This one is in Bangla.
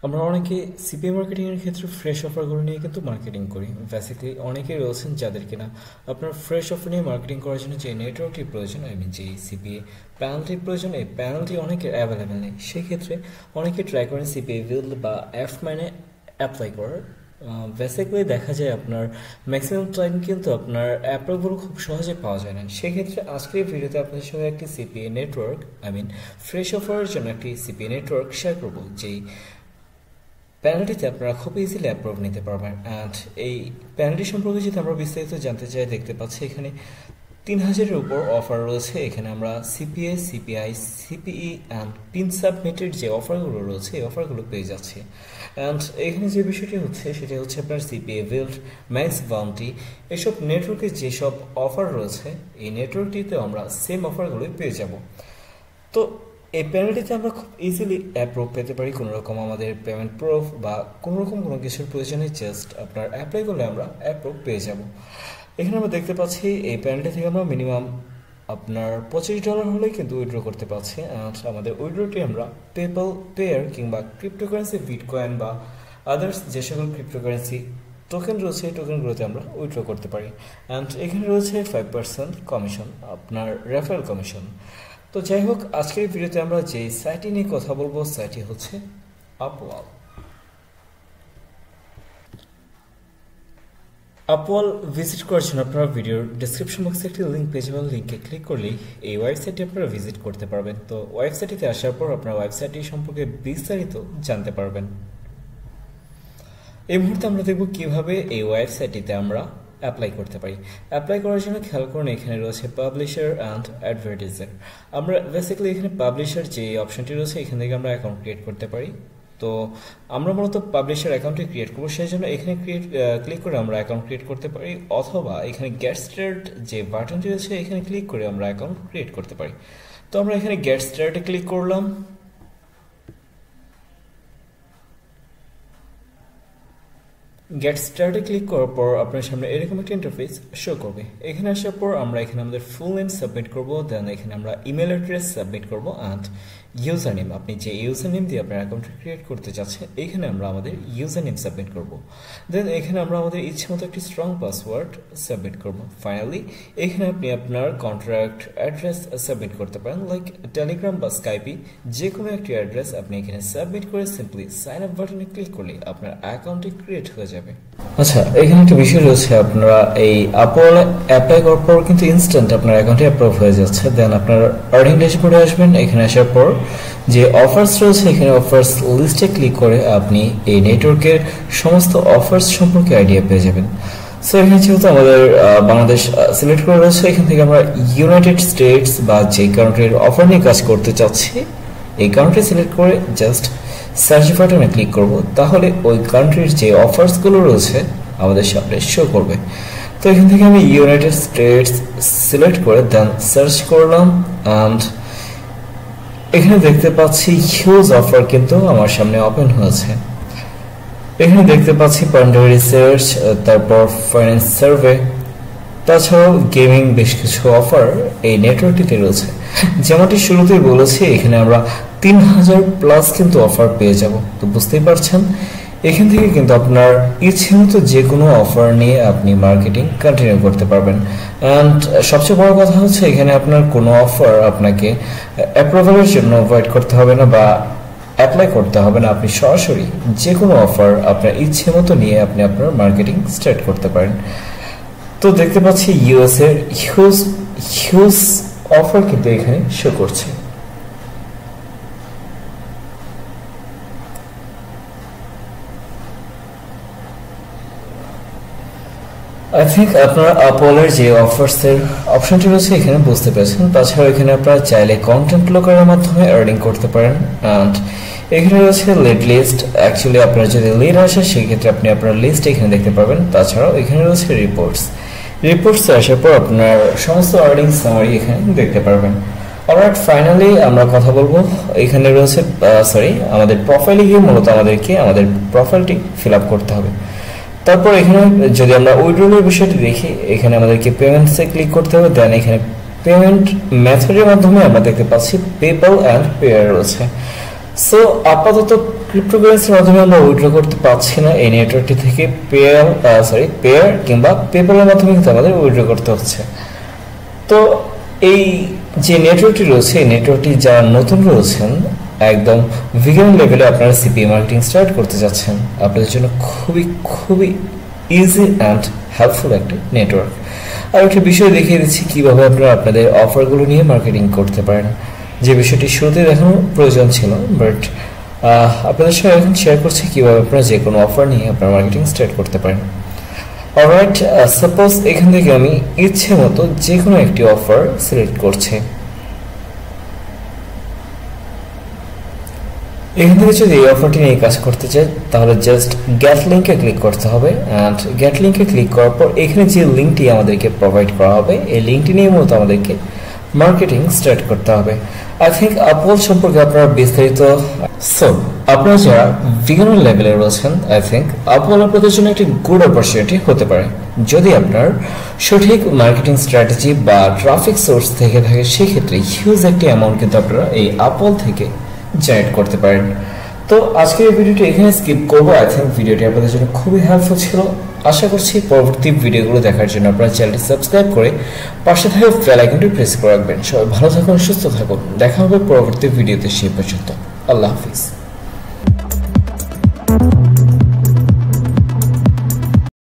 আমরা অনেকে সিপিএ মার্কেটিং এর ক্ষেত্রে ফ্রেশ অফারগুলো নিয়ে কিন্তু মার্কেটিং করি। বেসিক্যালি অনেকেই রয়েছেন যাদের কিনা আপনার ফ্রেশ অফার নিয়ে মার্কেটিং করার জন্য যে নেটওয়ার্কটি প্রয়োজন, যে সিপিএ প্যানেলটির প্রয়োজন, এই প্যানেলটি অনেকের অ্যাভেলেবেল নেই। সেক্ষেত্রে অনেকে ট্রাই করেন সিপিএ বিল্ড বা অ্যাফমাইনে অ্যাপ্লাই করার। বেসিক্যালি দেখা যায় আপনার ম্যাক্সিমাম টাইম কিন্তু আপনার অ্যাপ্রুভগুলো খুব সহজে পাওয়া যায় না। সেক্ষেত্রে আজকের এই ভিডিওতে আপনাদের সঙ্গে একটি সিপিএ নেটওয়ার্ক ফ্রেশ অফারের জন্য একটি সিপিএ নেটওয়ার্ক শেয়ার করবো, যেই প্যানেলটিতে আপনারা খুব ইজিলি অ্যাপ্রুভ নিতে পারবেন। অ্যান্ড এই প্যানেলটি সম্পর্কে যদি আমরা বিস্তারিত জানতে চাই, দেখতে পাচ্ছি এখানে 3000-এর উপর অফার রয়েছে। এখানে আমরা CPA, CPI, CPE and PIN সাবমিটের যে অফারগুলো রয়েছে এই অফারগুলো পেয়ে যাচ্ছে। অ্যান্ড এখানে যে বিষয়টি হচ্ছে সেটা হচ্ছে আপনার সিপিএ বিল্ড, ম্যাক্স বাউন্টি, এসব নেটওয়ার্কের যেসব অফার রয়েছে এই নেটওয়ার্কটিতে আমরা সেম অফারগুলোই পেয়ে যাব। তো এই প্যানেলটিতে আমরা খুব ইজিলি অ্যাপ্রুভ পেতে পারি। কোনো রকম আমাদের পেমেন্ট প্রুফ বা কোনো রকম কোনো কিছুর প্রয়োজনে জাস্ট আপনার অ্যাপ্লাই করলে আমরা অ্যাপ্রুভ পেয়ে যাব। এখানে আমরা দেখতে পাচ্ছি এই প্যানেলটি থেকে আমরা মিনিমাম আপনার $25 হলেই কিন্তু উইথড্র করতে পারছি। অ্যান্ড আমাদের উইথড্রটি আমরা পেপ্যাল, পেয়ার কিংবা ক্রিপ্টোকারেন্সি, বিটকয়েন বা আদার্স যে সকল ক্রিপ্টোকারেন্সি টোকেন রয়েছে এই টোকেনগুলোতে আমরা উইথড্র করতে পারি। অ্যান্ড এখানে রয়েছে 5% কমিশন, আপনার রেফারেল কমিশন। তো যাই হোক, আজকের ভিডিওতে আমরা যে সাইটটি নিয়ে কথা বলবো সাইটটি হচ্ছে আপওয়াল। আপওয়াল ভিজিট করার জন্য আপনারা ভিডিওর ডেসক্রিপশন বক্সে একটি লিঙ্ক পেয়ে যাবেন। লিঙ্কে ক্লিক করলেই এই ওয়েবসাইটটি আপনারা ভিজিট করতে পারবেন। তো ওয়েবসাইটটিতে আসার পর আপনারা ওয়েবসাইটটি সম্পর্কে বিস্তারিত জানতে পারবেন। এই মুহূর্তে আমরা দেখব কিভাবে এই ওয়েবসাইটটিতে আমরা অ্যাপ্লাই করতে পারি। অ্যাপ্লাই করার জন্য খেয়াল করুন এখানে রয়েছে পাবলিশার অ্যান্ড অ্যাডভার্টাইজার। আমরা বেসিক্যালি এখানে পাবলিশার যে অপশনটি রয়েছে এখান থেকে আমরা অ্যাকাউন্ট ক্রিয়েট করতে পারি। তো আমরা মূলত পাবলিশার অ্যাকাউন্টটি ক্রিয়েট করবো, সেই জন্য এখানে ক্লিক করে আমরা অ্যাকাউন্ট ক্রিয়েট করতে পারি, অথবা এখানে গেট স্টার্ট যে বাটনটি রয়েছে এখানে ক্লিক করে আমরা অ্যাকাউন্ট ক্রিয়েট করতে পারি। তো আমরা এখানে গেট স্টার্টে ক্লিক করলাম। গেট স্টার্টে ক্লিক করার পর আপনার সামনে এরকম একটা ইন্টারফেস শো করবে। এখানে আসার পর আমরা এখানে আমাদের ফুল নেম সাবমিট করব, দেন এখানে আমরা ইমেল অ্যাড্রেস সাবমিট করব অ্যান্ড ইউজার নেম, আপনি যে ইউজার নেম দিয়ে আপনার অ্যাকাউন্ট ক্রিয়েট করতে চাচ্ছেন এখানে আমরা আমাদের ইউজার নেম সাবমিট করব। দেন এখানে আমরা আমাদের ইচ্ছে মতো একটি স্ট্রং পাসওয়ার্ড সাবমিট করব। ফাইনালি এখানে আপনি আপনার কন্ট্রাক্ট অ্যাড্রেস সাবমিট করতে পারেন, লাইক টেলিগ্রাম বা স্কাইপি, যে কোনো একটি অ্যাড্রেস আপনি এখানে সাবমিট করে সিম্পলি সাইন আপ বাটনে ক্লিক করলে আপনার অ্যাকাউন্টটি ক্রিয়েট হয়ে যাবে। আচ্ছা, এখানে একটা বিষয় রয়েছে, আপনারা এই আপওয়ালে অ্যাপ্লাই করার পর কিন্তু ইনস্ট্যান্ট আপনার অ্যাকাউন্টে অ্যাপ্রুভ হয়ে যাচ্ছে। দেন আপনার আর্নিং ড্যাশবোর্ডে আসবেন। এখানে আসার পর যে অফার্স রয়েছে এখানে অফার্স লিস্টে ক্লিক করে আপনি এই নেটওয়ার্কের সমস্ত অফার্স সম্পর্কে আইডিয়া পেয়ে যাবেন। সো এখানে যেহেতু আমাদের বাংলাদেশ সিলেক্ট করে রয়েছে, এখান থেকে আমরা ইউনাইটেড স্টেটস বা যে কান্ট্রির অফার নিয়ে কাজ করতে চাচ্ছি এই কান্ট্রি সিলেক্ট করে জাস্ট সার্চ বাটনে ক্লিক করব, তাহলে ওই কান্ট্রির যে অফার্সগুলো রয়েছে আমাদের সামনে শো করবে। তো এখান থেকে আমি ইউনাইটেড স্টেটস সিলেক্ট করে দেন সার্চ করলাম অ্যান্ড এখানে দেখতে পাচ্ছি হিউজ অফার কিন্তু আমার সামনে ওপেন হয়েছে। এখানে দেখতে পাচ্ছি পান্ডার রিসার্চ, তারপর ফাইন্যান্স সার্ভে, তাছাড়াও গেমিং, বেশ কিছু অফার এই নেটওয়ার্কটিতে রয়েছে। যেমনটি শুরুতেই বলেছি এখানে আমরা 3000+ কিন্তু অফার পেয়ে যাব। তো বুঝতেই পারছেন এখান থেকে কিন্তু আপনার ইচ্ছে মতো যে কোনো অফার নিয়ে আপনি মার্কেটিং কন্টিনিউ করতে পারবেন। অ্যান্ড সবচেয়ে বড় কথা হচ্ছে এখানে আপনার কোনো অফার আপনাকে অ্যাপ্রুভালের জন্য ওয়েট করতে হবে না বা অ্যাপ্লাই করতে হবে না। আপনি সরাসরি যে কোনো অফার আপনার ইচ্ছে মতো নিয়ে আপনি আপনার মার্কেটিং স্টার্ট করতে পারেন। তো দেখতে পাচ্ছি ইউএস এর হিউজ অফার কিন্তু এখানে শো করছে। আই থিঙ্ক আপনারা আপওয়ালের যে অফার্সের অপশনটি রয়েছে এখানে বুঝতে পেরেছেন। তাছাড়াও এখানে আপনারা চাইলে কন্টেন্ট লোকারের মাধ্যমে আর্নিং করতে পারেন। অ্যান্ড এখানে রয়েছে লিড লিস্ট। অ্যাকচুয়ালি আপনার যদি লিড আসে সেক্ষেত্রে আপনি আপনার লিস্ট এখানে দেখতে পাবেন। তাছাড়াও এখানে রয়েছে রিপোর্টসে আসার পর আপনার সমস্ত আর্নিং সামারি এখানে দেখতে পারবেন। অলরাইট, ফাইনালি আমরা কথা বলবো এখানে রয়েছে আমাদের প্রোফাইলে গিয়ে মূলত আমাদেরকে আমাদের প্রোফাইলটি ফিল আপ করতে হবে। তারপর এখানে যদি আমরা উইথড্রলের বিষয়টি দেখি এখানে আমাদেরকে পেমেন্টসে ক্লিক করতে হবে। দেন এখানে পেমেন্ট মেথডের মাধ্যমে আমরা দেখতে পাচ্ছি পেপ্যাল অ্যান্ড পেয়ার রয়েছে। সো আপাতত ক্রিপ্টোকারেন্সির মাধ্যমে আমরা উইথড্র করতে পারছি না, এই নেটওয়ার্কটি থেকে পেয়ার কিংবা পেপ্যালের মাধ্যমে কিন্তু আমাদের উইথড্র করতে হচ্ছে। তো এই যে নেটওয়ার্কটি রয়েছে, এই নেটওয়ার্কটি যারা নতুন রয়েছেন, একদম বিগিনার লেভেলে আপনারা সিপিএ মার্কেটিং স্টার্ট করতে যাচ্ছেন, আপনাদের জন্য খুবই খুবই ইজি অ্যান্ড হেল্পফুল একটি নেটওয়ার্ক। আর একটি বিষয় দেখিয়ে দিচ্ছি কীভাবে আপনারা আপনাদের অফারগুলো নিয়ে মার্কেটিং করতে পারেন, যে বিষয়টি শুরুতে দেখানোর প্রয়োজন ছিল, বাট আপনাদের সঙ্গে এখন শেয়ার করছি কীভাবে আপনারা যে কোনো অফার নিয়ে আপনার মার্কেটিং স্টার্ট করতে পারেন। অলরাইট, সাপোজ এখান থেকে আমি ইচ্ছে মতো যে কোনো একটি অফার সিলেক্ট করছি। এখান থেকে যদি এই অফারটি নিয়ে কাজ করতে চাই তাহলে জাস্ট গেট লিঙ্কে ক্লিক করতে হবে। অ্যান্ড গেট লিঙ্কে ক্লিক করার পর এখানে যে লিঙ্কটি আমাদেরকে প্রোভাইড করা হবে, এই লিঙ্কটি নিয়ে মূলত আমাদেরকে মার্কেটিং স্টার্ট করতে হবে। আই থিঙ্ক আপওয়াল সম্পর্কে আপনারা বিস্তারিত, সো আপনারা যারা বিগিনার লেভেলে রয়েছেন, আই থিঙ্ক আপওয়াল আপনাদের জন্য একটি গুড অপরচুনিটি হতে পারে। যদি আপনার সঠিক মার্কেটিং স্ট্র্যাটেজি বা ট্রাফিক সোর্স থেকে থাকে, সেক্ষেত্রে হিউজ একটি অ্যামাউন্ট কিন্তু আপনারা এই আপওয়াল থেকে জেনারেট করতে পারেন। তো আজকের এই ভিডিওটি এখানে স্কিপ করবো। আই থিঙ্ক ভিডিওটি আপনাদের জন্য খুবই হেল্পফুল ছিল। আশা করছি পরবর্তী ভিডিওগুলো দেখার জন্য আপনারা চ্যানেলটি সাবস্ক্রাইব করে পাশে থাকা বেল আইকনটি প্রেস করে রাখবেন। সবাই ভালো থাকুন, সুস্থ থাকুন, দেখা হবে পরবর্তী ভিডিওতে। সেই পর্যন্ত আল্লাহ হাফিজ।